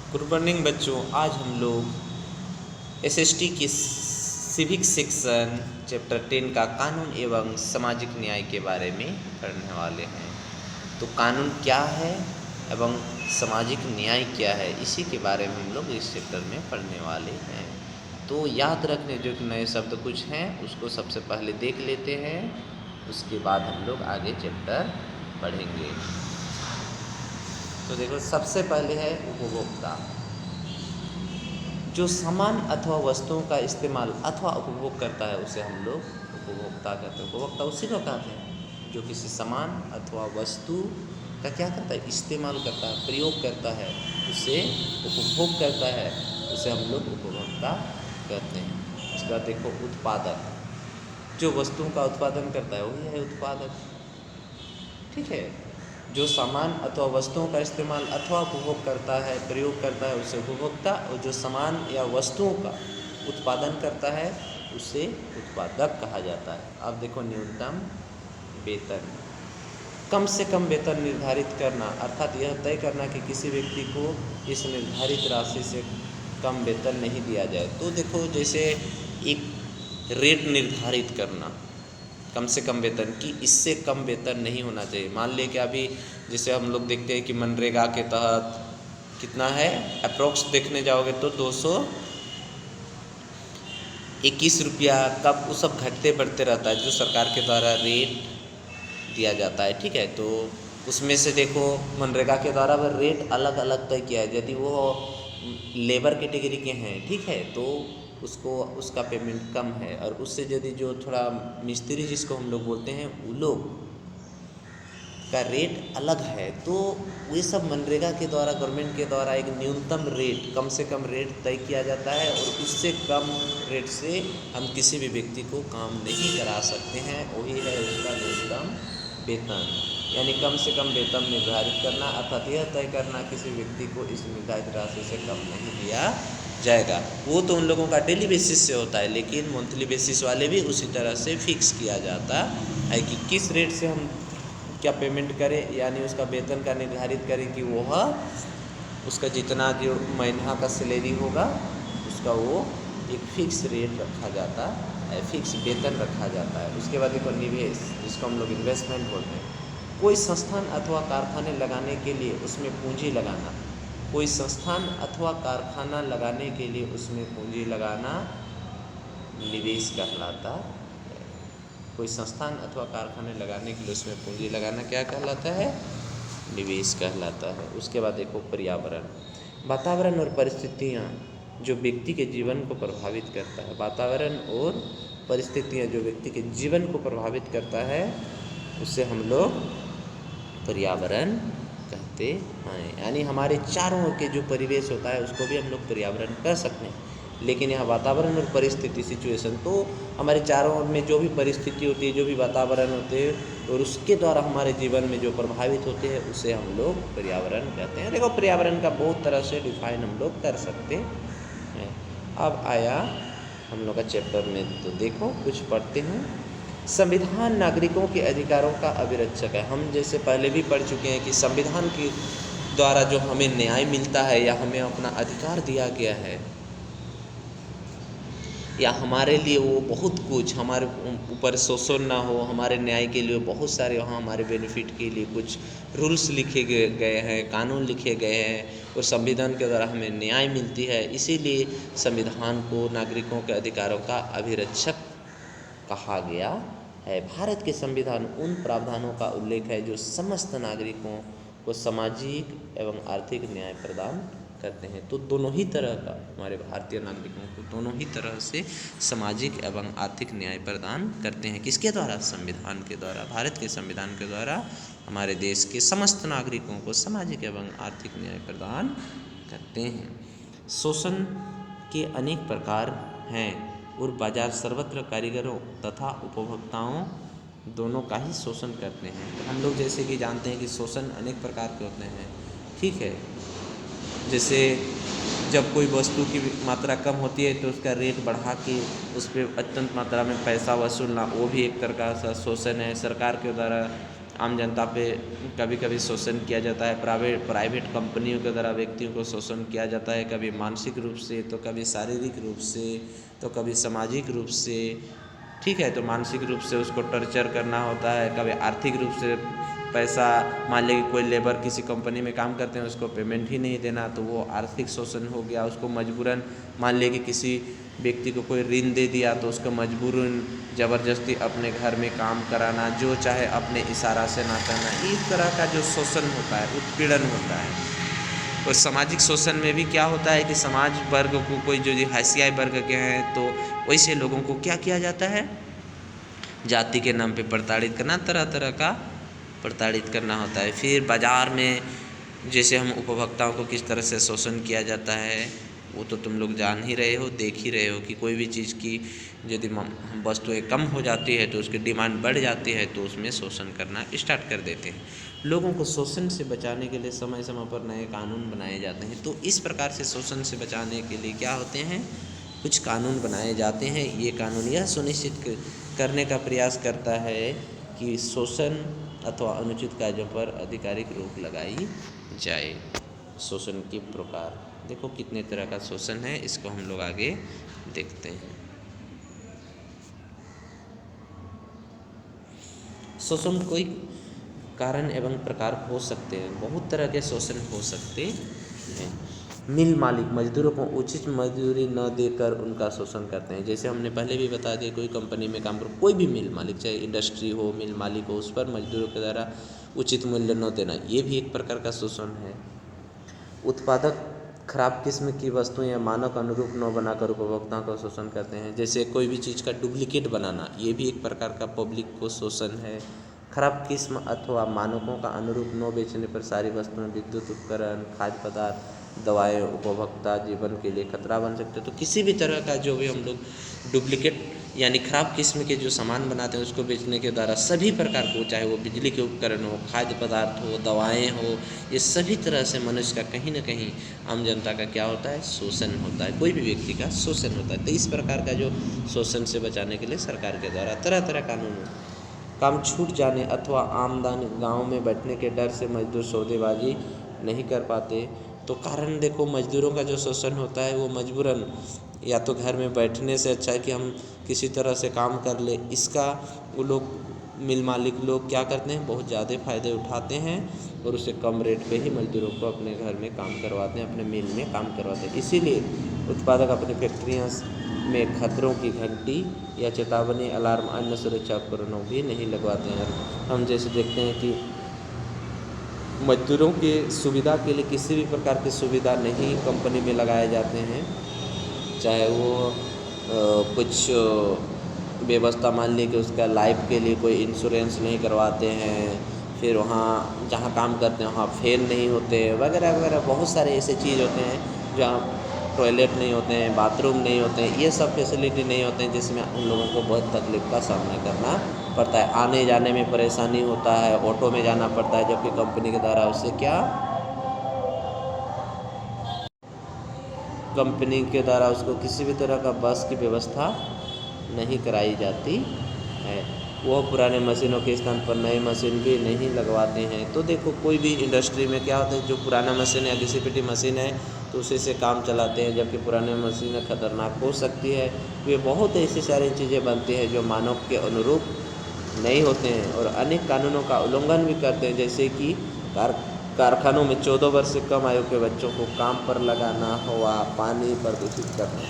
Good morning बच्चों। आज हम लोग एसएसटी की सिविक सेक्शन चैप्टर 10 का कानून एवं सामाजिक न्याय के बारे में पढ़ने वाले हैं। तो कानून क्या है एवं सामाजिक न्याय क्या है, इसी के बारे में हम लोग इस चैप्टर में पढ़ने वाले हैं। तो याद रखने जो कि नए शब्द कुछ हैं उसको सबसे पहले देख लेते हैं, उसके बाद हम लोग आगे चैप्टर पढ़ेंगे। तो देखो, सबसे पहले है उपभोक्ता। जो सामान अथवा वस्तुओं का इस्तेमाल अथवा उपभोग करता है उसे हम लोग उपभोक्ता कहते हैं। उपभोक्ता उसी को कहते हैं जो किसी सामान अथवा वस्तु का क्या करता है, इस्तेमाल करता है, प्रयोग करता है, उसे उपभोग करता है, उसे हम लोग उपभोक्ता कहते हैं। उसके बाद देखो उत्पादक। जो वस्तुओं का उत्पादन करता है वही है उत्पादक। ठीक है। जो सामान अथवा वस्तुओं का इस्तेमाल अथवा उपभोग करता है, प्रयोग करता है, उसे उपभोक्ता, और जो सामान या वस्तुओं का उत्पादन करता है उसे उत्पादक कहा जाता है। अब देखो न्यूनतम वेतन। कम से कम वेतन निर्धारित करना, अर्थात यह तय करना कि किसी व्यक्ति को इस निर्धारित राशि से कम वेतन नहीं दिया जाए। तो देखो, जैसे एक रेट निर्धारित करना कम से कम वेतन की, इससे कम वेतन नहीं होना चाहिए। मान लें कि अभी जैसे हम लोग देखते हैं कि मनरेगा के तहत कितना है, अप्रोक्स देखने जाओगे तो 221 रुपया, कब वो सब घटते बढ़ते रहता है जो सरकार के द्वारा रेट दिया जाता है। ठीक है। तो उसमें से देखो मनरेगा के द्वारा वह रेट अलग अलग तय किया है। यदि वो लेबर कैटेगरी के हैं, ठीक है, तो उसको उसका पेमेंट कम है, और उससे यदि जो थोड़ा मिस्त्री जिसको हम लोग बोलते हैं वो लोग का रेट अलग है, तो ये सब मनरेगा के द्वारा, गवर्नमेंट के द्वारा एक न्यूनतम रेट, कम से कम रेट तय किया जाता है, और उससे कम रेट से हम किसी भी व्यक्ति को काम नहीं करा सकते हैं। वही है उसका न्यूनतम वेतन। यानी कम से कम वेतन निर्धारित करना, अर्थात यह तय करना किसी व्यक्ति को इस निर्धारित राशि से कम नहीं दिया जाएगा। वो तो उन लोगों का डेली बेसिस से होता है, लेकिन मंथली बेसिस वाले भी उसी तरह से फिक्स किया जाता है कि किस रेट से हम क्या पेमेंट करें, यानी उसका वेतन का निर्धारित करें कि वह उसका जितना जो महीना का सैलरी होगा उसका वो एक फिक्स रेट रखा जाता है, फिक्स वेतन रखा जाता है। उसके बाद देखो निवेश, जिसको हम लोग इन्वेस्टमेंट बोलते हैं। कोई संस्थान अथवा कारखाने लगाने के लिए उसमें पूंजी लगाना, कोई संस्थान अथवा कारखाना लगाने के लिए उसमें पूंजी लगाना निवेश कहलाता है। कोई संस्थान अथवा कारखाने लगाने के लिए उसमें पूंजी लगाना क्या कहलाता है, निवेश कहलाता है। उसके बाद देखो पर्यावरण। वातावरण और परिस्थितियाँ जो व्यक्ति के जीवन को प्रभावित करता है, वातावरण और परिस्थितियाँ जो व्यक्ति के जीवन को प्रभावित करता है उससे हम लोग पर्यावरण कहते हैं। यानी हमारे चारों ओर के जो परिवेश होता है उसको भी हम लोग पर्यावरण कह सकते हैं। लेकिन यहाँ वातावरण और परिस्थिति, सिचुएशन, तो हमारे चारों ओर में जो भी परिस्थिति होती है, जो भी वातावरण होते हैं और उसके द्वारा हमारे जीवन में जो प्रभावित होते हैं उसे हम लोग पर्यावरण कहते हैं। देखो पर्यावरण का बहुत तरह से डिफाइन हम लोग कर सकते हैं। अब आया हम लोग का चैप्टर में, तो देखो कुछ पढ़ते हैं। संविधान नागरिकों के अधिकारों का अभिरक्षक है। हम जैसे पहले भी पढ़ चुके हैं कि संविधान के द्वारा जो हमें न्याय मिलता है या हमें अपना अधिकार दिया गया है, या हमारे लिए वो बहुत कुछ, हमारे ऊपर शोषण ना हो, हमारे न्याय के लिए बहुत सारे वहाँ हमारे बेनिफिट के लिए कुछ रूल्स लिखे गए हैं, कानून लिखे गए हैं, और संविधान के द्वारा हमें न्याय मिलती है। इसीलिए संविधान को नागरिकों के अधिकारों का अभिरक्षक कहा गया है। भारत के संविधान उन प्रावधानों का उल्लेख है जो समस्त नागरिकों को सामाजिक एवं आर्थिक न्याय प्रदान करते हैं। तो दोनों ही तरह का हमारे भारतीय नागरिकों को दोनों ही तरह से सामाजिक एवं आर्थिक न्याय प्रदान करते हैं। किसके द्वारा? संविधान के द्वारा। भारत के संविधान के द्वारा हमारे देश के समस्त नागरिकों को सामाजिक एवं आर्थिक न्याय प्रदान करते हैं। शोषण के अनेक प्रकार हैं और बाजार सर्वत्र कारीगरों तथा उपभोक्ताओं दोनों का ही शोषण करते हैं। हम लोग जैसे कि जानते हैं कि शोषण अनेक प्रकार के होते हैं। ठीक है। जैसे जब कोई वस्तु की मात्रा कम होती है तो उसका रेट बढ़ा के उस पर अत्यंत मात्रा में पैसा वसूलना, वो भी एक तरह का शोषण है। सरकार के द्वारा आम जनता पे कभी कभी शोषण किया जाता है, प्राइवेट कंपनियों के द्वारा व्यक्तियों को शोषण किया जाता है, कभी मानसिक रूप से, तो कभी शारीरिक रूप से, तो कभी सामाजिक रूप से। ठीक है, तो मानसिक रूप से उसको टॉर्चर करना होता है, कभी आर्थिक रूप से पैसा, मान लीजिए कोई लेबर किसी कंपनी में काम करते हैं, उसको पेमेंट ही नहीं देना, तो वो आर्थिक शोषण हो गया। उसको मजबूरन, मान लीजिए कि किसी व्यक्ति को कोई ऋण दे दिया, तो उसको मजबूरन ज़बरदस्ती अपने घर में काम कराना, जो चाहे अपने इशारा से ना करना, इस तरह का जो शोषण होता है, उत्पीड़न होता है। और सामाजिक शोषण में भी क्या होता है कि समाज वर्ग को, कोई जो हाशियाई वर्ग के हैं, तो वैसे लोगों को क्या किया जाता है, जाति के नाम पे प्रताड़ित करना, तरह तरह का प्रताड़ित करना होता है। फिर बाज़ार में जैसे हम उपभोक्ताओं को किस तरह से शोषण किया जाता है, वो तो तुम लोग जान ही रहे हो, देख ही रहे हो कि कोई भी चीज़ की यदि वस्तुएं कम हो जाती है तो उसकी डिमांड बढ़ जाती है, तो उसमें शोषण करना स्टार्ट कर देते हैं। लोगों को शोषण से बचाने के लिए समय समय पर नए कानून बनाए जाते हैं। तो इस प्रकार से शोषण से बचाने के लिए क्या होते हैं, कुछ कानून बनाए जाते हैं। ये कानून यह सुनिश्चित करने का प्रयास करता है कि शोषण अथवा अनुचित कार्यों पर आधिकारिक रोक लगाई जाए। शोषण के प्रकार देखो कितने तरह का शोषण है, इसको हम लोग आगे देखते हैं। शोषण कोई कारण एवं प्रकार हो सकते हैं, बहुत तरह के शोषण हो सकते हैं। मिल मालिक मजदूरों को उचित मजदूरी न देकर उनका शोषण करते हैं। जैसे हमने पहले भी बता दिया, कोई कंपनी में काम करो, कोई भी मिल मालिक, चाहे इंडस्ट्री हो, मिल मालिक हो, उस पर मजदूरों के द्वारा उचित मूल्य न देना, ये भी एक प्रकार का शोषण है। उत्पादक खराब किस्म की वस्तुएं या मानक अनुरूप न बनाकर उपभोक्ताओं का शोषण करते हैं। जैसे कोई भी चीज़ का डुप्लीकेट बनाना, ये भी एक प्रकार का पब्लिक को शोषण है। खराब किस्म अथवा मानकों का अनुरूप न बेचने पर सारी वस्तुएं, विद्युत उपकरण, खाद्य पदार्थ, दवाएं उपभोक्ता जीवन के लिए खतरा बन सकते हैं। तो किसी भी तरह का जो भी हम लोग डुप्लीकेट यानी खराब किस्म के जो सामान बनाते हैं, उसको बेचने के द्वारा सभी प्रकार को, चाहे वो बिजली के उपकरण हो, खाद्य पदार्थ हो, दवाएं हो, ये सभी तरह से मनुष्य का कहीं ना कहीं, आम जनता का क्या होता है, शोषण होता है, कोई भी व्यक्ति का शोषण होता है। तो इस प्रकार का जो शोषण से बचाने के लिए सरकार के द्वारा तरह तरह कानून, काम छूट जाने अथवा आमदनी गांव में बैठने के डर से मजदूर सौदेबाजी नहीं कर पाते। तो कारण देखो, मजदूरों का जो शोषण होता है, वो मजबूरन या तो घर में बैठने से अच्छा है कि हम किसी तरह से काम कर ले, इसका वो लोग मिल मालिक लोग क्या करते हैं, बहुत ज़्यादा फ़ायदे उठाते हैं और उसे कम रेट पे ही मजदूरों को अपने घर में काम करवाते हैं, अपने मिल में काम करवाते हैं। इसीलिए उत्पादक अपनी फैक्ट्रियाँ में खतरों की घंटी या चेतावनी अलार्म अन्य सुरक्षा उपकरणों भी नहीं लगवाते हैं। हम जैसे देखते हैं कि मजदूरों के सुविधा के लिए किसी भी प्रकार की सुविधा नहीं कंपनी में लगाए जाते हैं, चाहे वो कुछ व्यवस्था, मान ली कि उसका लाइफ के लिए कोई इंश्योरेंस नहीं करवाते हैं, फिर वहाँ जहाँ काम करते हैं वहाँ फैन नहीं होते, वगैरह वगैरह बहुत सारे ऐसे चीज़ होते हैं जहाँ टॉयलेट नहीं होते हैं, बाथरूम नहीं होते हैं, ये सब फैसिलिटी नहीं होते हैं, जिसमें उन लोगों को बहुत तकलीफ़ का सामना करना पड़ता है। आने जाने में परेशानी होता है, ऑटो में जाना पड़ता है, जबकि कंपनी के द्वारा उससे क्या, कंपनी के द्वारा उसको किसी भी तरह का बस की व्यवस्था नहीं कराई जाती है। वो पुराने मशीनों के स्थान पर नई मशीन भी नहीं लगवाते हैं। तो देखो, कोई भी इंडस्ट्री में क्या होता है, जो पुराना मशीन है या घिसी-पिटी मशीन है तो उसी से काम चलाते हैं, जबकि पुराने मशीनें खतरनाक हो सकती है। वे बहुत ऐसी सारी चीज़ें बनती हैं जो मानव के अनुरूप नहीं होते हैं और अनेक कानूनों का उल्लंघन भी करते हैं, जैसे कि कारखानों में 14 वर्ष से कम आयु के बच्चों को काम पर लगाना, हवा पानी प्रदूषित करना,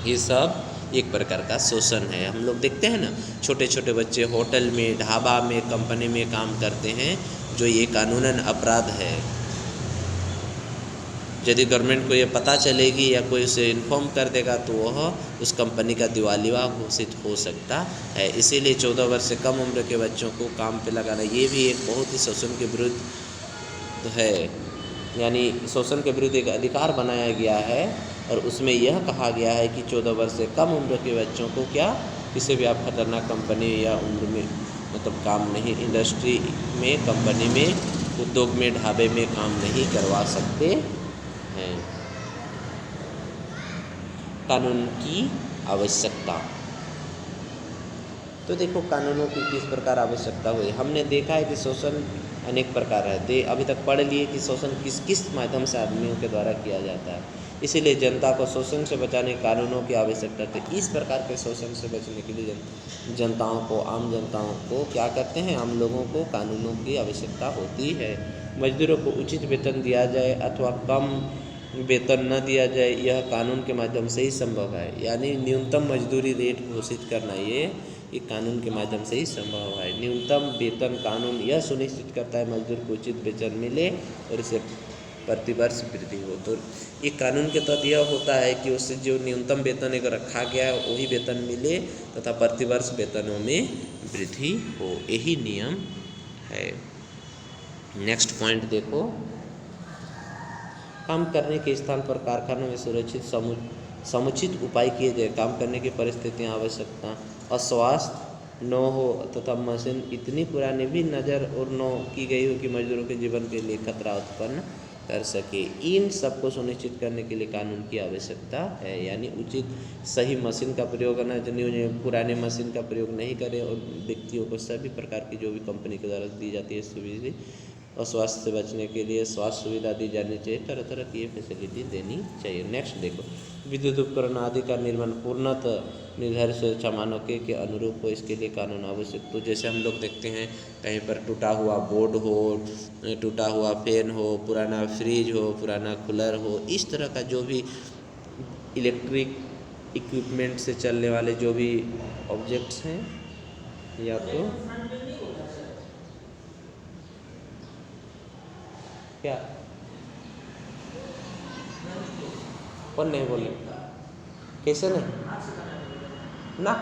ये सब एक प्रकार का शोषण है। हम लोग देखते हैं ना, छोटे छोटे बच्चे होटल में, ढाबा में, कंपनी में काम करते हैं, जो ये कानूनन अपराध है। यदि गवर्नमेंट को ये पता चलेगी या कोई उसे इन्फॉर्म कर देगा तो वह उस कंपनी का दिवालिया घोषित हो सकता है। इसीलिए 14 वर्ष से कम उम्र के बच्चों को काम पे लगाना, ये भी एक बहुत ही शोषण के विरुद्ध है। यानी शोषण के विरुद्ध एक अधिकार बनाया गया है और उसमें यह कहा गया है कि 14 वर्ष से कम उम्र के बच्चों को क्या, किसी भी आप खतरनाक कंपनी या उम्र में मतलब काम नहीं, इंडस्ट्री में, कंपनी में, उद्योग में, ढाबे में काम नहीं करवा सकते हैं। कानून की आवश्यकता, तो देखो कानूनों की किस प्रकार आवश्यकता हुई। हमने देखा है कि शोषण अनेक प्रकार है, अभी तक पढ़ लिए कि शोषण किस किस माध्यम से आदमियों के द्वारा किया जाता है। इसीलिए जनता को शोषण से बचाने कानूनों की आवश्यकता थी। इस प्रकार के शोषण से बचने के लिए जनताओं को, आम जनताओं को क्या करते हैं, आम लोगों को कानूनों की आवश्यकता होती है। मजदूरों को उचित वेतन दिया जाए अथवा कम वेतन न दिया जाए, यह कानून के माध्यम से ही संभव है। यानी न्यूनतम मजदूरी रेट घोषित करना ये कानून के माध्यम से ही संभव है। न्यूनतम वेतन कानून यह सुनिश्चित करता है मजदूर को उचित वेतन मिले और इसे प्रतिवर्ष वृद्धि हो। तो ये कानून के तहत यह होता है कि उससे जो न्यूनतम वेतन एक रखा गया है वही वेतन मिले तथा प्रतिवर्ष वेतनों में वृद्धि हो, यही नियम है। नेक्स्ट पॉइंट देखो, काम करने के स्थान पर कारखानों में सुरक्षित समुचित उपाय किए जाए। काम करने की परिस्थितियाँ, आवश्यकता, अस्वास्थ्य न हो तथा मशीन इतनी पुरानी भी नज़र और न की गई हो कि मजदूरों के जीवन के लिए खतरा उत्पन्न कर सके। इन सबको सुनिश्चित करने के लिए कानून की आवश्यकता है। यानी उचित सही मशीन का प्रयोग करना, पुराने मशीन का प्रयोग नहीं करें और व्यक्तियों को सभी प्रकार की जो भी कंपनी के द्वारा दी जाती है सुविधा और स्वास्थ्य से बचने के लिए स्वास्थ्य सुविधा दी जानी चाहिए, तरह तरह की ये फैसिलिटी देनी चाहिए। नेक्स्ट देखो, विद्युत उपकरण आदि का निर्माण पूर्णतः निर्धारित सुरक्षा मानकों के अनुरूप हो, इसके लिए कानून आवश्यक। तो जैसे हम लोग देखते हैं कहीं पर टूटा हुआ बोर्ड हो, टूटा हुआ फैन हो, पुराना फ्रिज हो, पुराना कूलर हो, इस तरह का जो भी इलेक्ट्रिक इक्विपमेंट से चलने वाले जो भी ऑब्जेक्ट्स हैं, या तो क्या कौन नहीं बोले, कैसे नहीं ना